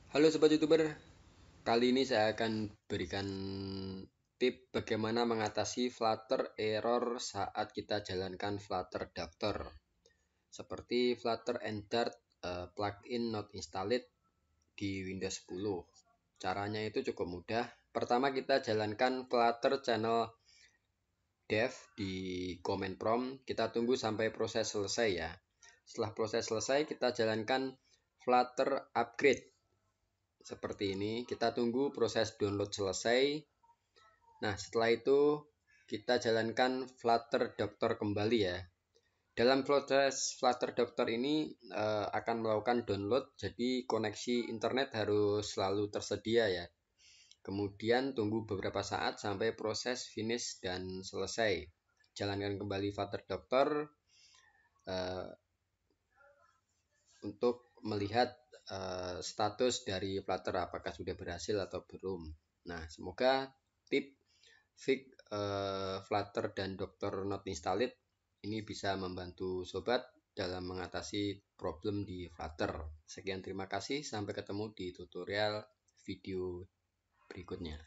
Halo Sobat YouTuber, kali ini saya akan berikan tip bagaimana mengatasi Flutter error saat kita jalankan Flutter Doctor. Seperti Flutter and Dart plugin not installed di Windows 10. Caranya itu cukup mudah. Pertama kita jalankan Flutter channel dev di command prompt. Kita tunggu sampai proses selesai ya. Setelah proses selesai kita jalankan Flutter upgrade. Seperti ini, kita tunggu proses download selesai. Nah, setelah itu kita jalankan Flutter Doctor kembali ya. Dalam proses Flutter Doctor ini akan melakukan download, jadi koneksi internet harus selalu tersedia ya. Kemudian tunggu beberapa saat sampai proses finish dan selesai. Jalankan kembali Flutter Doctor untuk melihat status dari Flutter apakah sudah berhasil atau belum. Nah, semoga tip fix Flutter dan Doctor not installed ini bisa membantu sobat dalam mengatasi problem di Flutter. Sekian, terima kasih, sampai ketemu di tutorial video berikutnya.